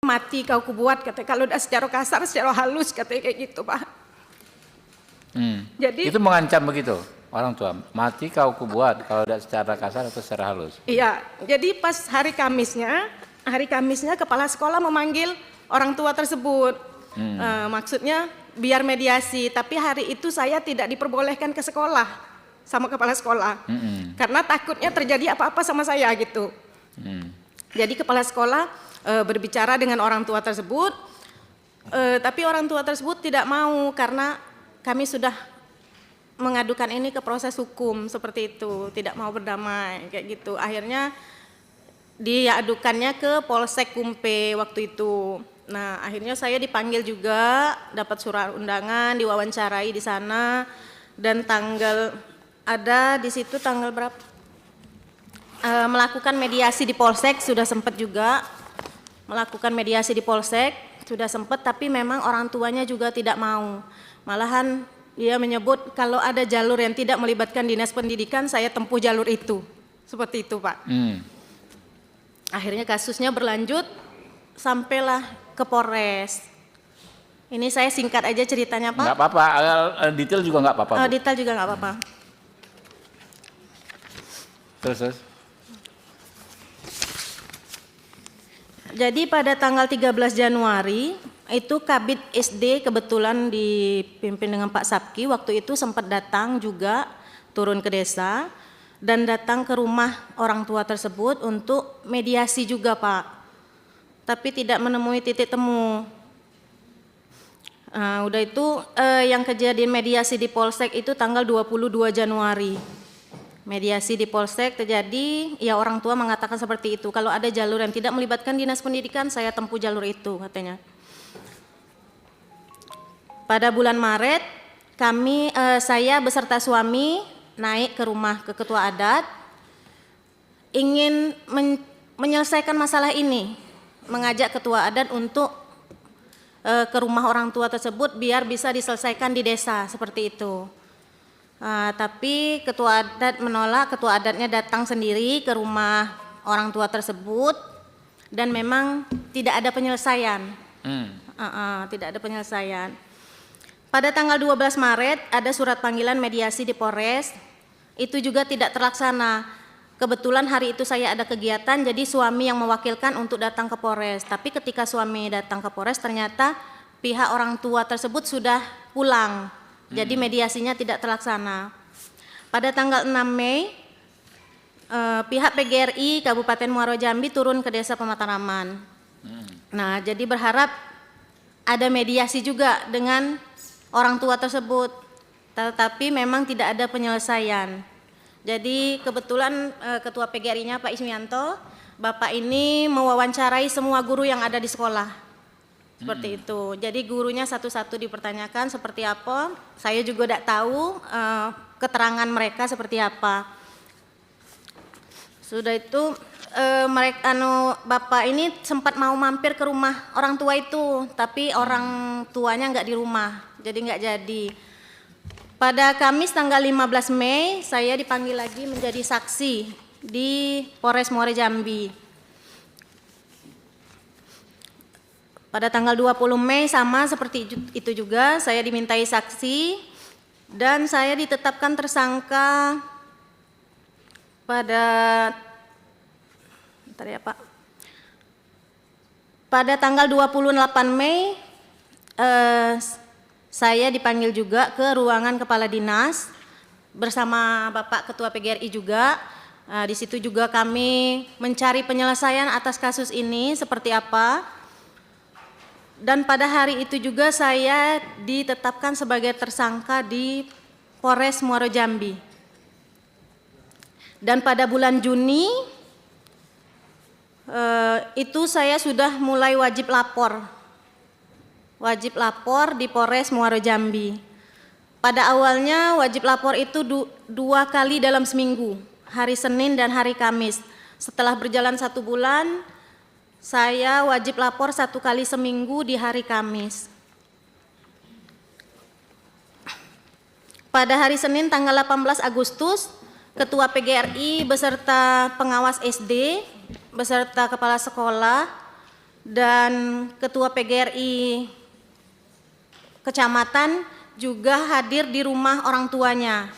mati kau kubuat, katanya. Kalau udah secara kasar, secara halus, katanya kayak gitu, Pak. Jadi itu mengancam begitu orang tua, mati kau kubuat kalau tidak secara kasar atau secara halus. iya, jadi pas hari Kamisnya kepala sekolah memanggil orang tua tersebut. Maksudnya biar mediasi, tapi hari itu saya tidak diperbolehkan ke sekolah sama kepala sekolah. Karena takutnya terjadi apa-apa sama saya gitu. Jadi kepala sekolah berbicara dengan orang tua tersebut, tapi orang tua tersebut tidak mau karena kami sudah mengadukan ini ke proses hukum seperti itu, tidak mau berdamai kayak gitu. Akhirnya diadukannya ke Polsek Kumpe waktu itu. Nah, akhirnya saya dipanggil juga, dapat surat undangan, diwawancarai di sana, dan tanggal ada di situ tanggal berapa? Melakukan mediasi di Polsek sudah sempat juga, melakukan mediasi di Polsek sudah sempat, tapi memang orang tuanya juga tidak mau. Malahan dia menyebut kalau ada jalur yang tidak melibatkan dinas pendidikan, saya tempuh jalur itu. Seperti itu, Pak. Akhirnya kasusnya berlanjut sampailah ke Polres. Ini saya singkat aja ceritanya, Pak. Nggak apa-apa, detail juga nggak apa-apa. Detail juga nggak apa-apa. Terus. Jadi pada tanggal 13 Januari itu Kabid SD kebetulan dipimpin dengan Pak Sabki, waktu itu sempat datang juga, turun ke desa dan datang ke rumah orang tua tersebut untuk mediasi juga, Pak. Tapi tidak menemui titik temu. Udah itu yang kejadian mediasi di Polsek itu tanggal 22 Januari. Mediasi di Polsek terjadi, ya orang tua mengatakan seperti itu. Kalau ada jalur yang tidak melibatkan dinas pendidikan, saya tempuh jalur itu, katanya. Pada bulan Maret, saya beserta suami naik ke rumah ke ketua adat, ingin menyelesaikan masalah ini, mengajak ketua adat untuk ke rumah orang tua tersebut biar bisa diselesaikan di desa, seperti itu. Tapi ketua adat menolak, ketua adatnya datang sendiri ke rumah orang tua tersebut dan memang tidak ada penyelesaian. Tidak ada penyelesaian. Pada tanggal 12 Maret ada surat panggilan mediasi di Polres, itu juga tidak terlaksana. Kebetulan hari itu saya ada kegiatan, jadi suami yang mewakilkan untuk datang ke Polres. Tapi ketika suami datang ke Polres ternyata pihak orang tua tersebut sudah pulang. Jadi mediasinya tidak terlaksana. Pada tanggal 6 Mei, pihak PGRI Kabupaten Muaro Jambi turun ke desa Pemataraman. Nah, jadi berharap ada mediasi juga dengan orang tua tersebut, tetapi memang tidak ada penyelesaian. Jadi kebetulan Ketua PGRI-nya Pak Ismianto, Bapak ini mewawancarai semua guru yang ada di sekolah. Seperti itu. Jadi gurunya satu-satu dipertanyakan seperti apa. Saya juga tidak tahu keterangan mereka seperti apa. Sudah itu Bapak ini sempat mau mampir ke rumah orang tua itu, tapi orang tuanya nggak di rumah, jadi nggak jadi. Pada Kamis tanggal 15 Mei saya dipanggil lagi menjadi saksi di Polres Muaro Jambi. Pada tanggal 20 Mei sama seperti itu juga saya dimintai saksi dan saya ditetapkan tersangka pada pada tanggal 28 Mei saya dipanggil juga ke ruangan kepala dinas bersama Bapak Ketua PGRI juga. Di situ juga kami mencari penyelesaian atas kasus ini seperti apa. Dan pada hari itu juga saya ditetapkan sebagai tersangka di Polres Muaro Jambi. Dan pada bulan Juni itu saya sudah mulai wajib lapor di Polres Muaro Jambi. Pada awalnya wajib lapor itu 2 kali dalam seminggu, hari Senin dan hari Kamis. Setelah berjalan 1 bulan, saya wajib lapor 1 kali seminggu di hari Kamis. Pada hari Senin tanggal 18 Agustus, Ketua PGRI beserta pengawas SD, beserta kepala sekolah dan Ketua PGRI Kecamatan juga hadir di rumah orang tuanya.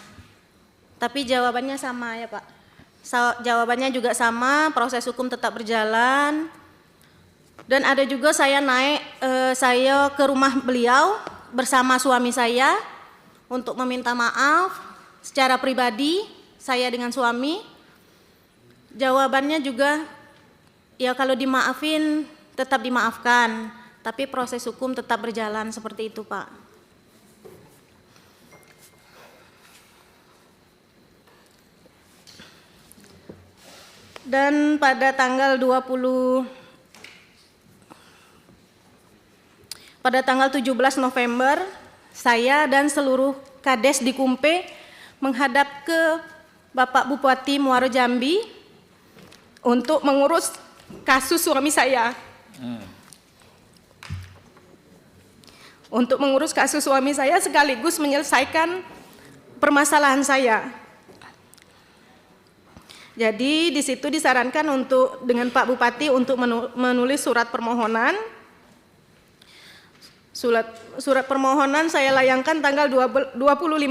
Tapi jawabannya sama ya Pak. Jawabannya juga sama, proses hukum tetap berjalan. Dan ada juga saya saya ke rumah beliau bersama suami saya untuk meminta maaf secara pribadi, saya dengan suami. Jawabannya juga, ya kalau dimaafin tetap dimaafkan, tapi proses hukum tetap berjalan seperti itu Pak. Dan pada tanggal 17 November, saya dan seluruh Kades di Kumpe menghadap ke Bapak Bupati Muaro Jambi untuk mengurus kasus suami saya. Untuk mengurus kasus suami saya sekaligus menyelesaikan permasalahan saya. Jadi di situ disarankan untuk dengan Pak Bupati untuk menulis surat permohonan. Surat permohonan saya layangkan tanggal 25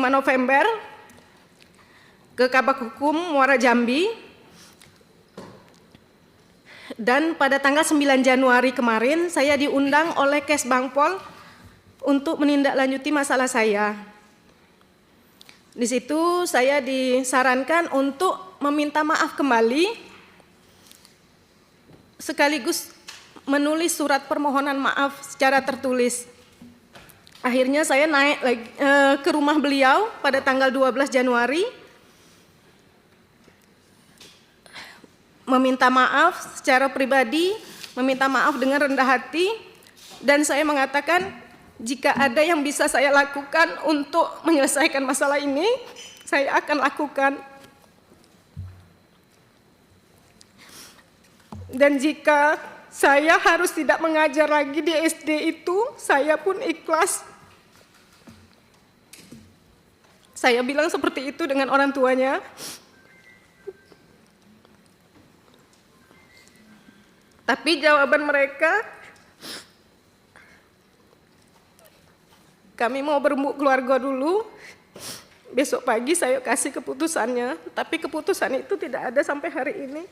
November ke Kabak Hukum Muara Jambi. Dan pada tanggal 9 Januari kemarin saya diundang oleh Kesbangpol untuk menindaklanjuti masalah saya. Di situ saya disarankan untuk meminta maaf kembali sekaligus menulis surat permohonan maaf secara tertulis. Akhirnya saya naik lagi ke rumah beliau pada tanggal 12 Januari meminta maaf secara pribadi, meminta maaf dengan rendah hati, dan saya mengatakan jika ada yang bisa saya lakukan untuk menyelesaikan masalah ini, saya akan lakukan. Dan jika saya harus tidak mengajar lagi di SD itu, saya pun ikhlas. Saya bilang seperti itu dengan orang tuanya. Tapi jawaban mereka, kami mau berembuk keluarga dulu, besok pagi saya kasih keputusannya. Tapi keputusan itu tidak ada sampai hari ini.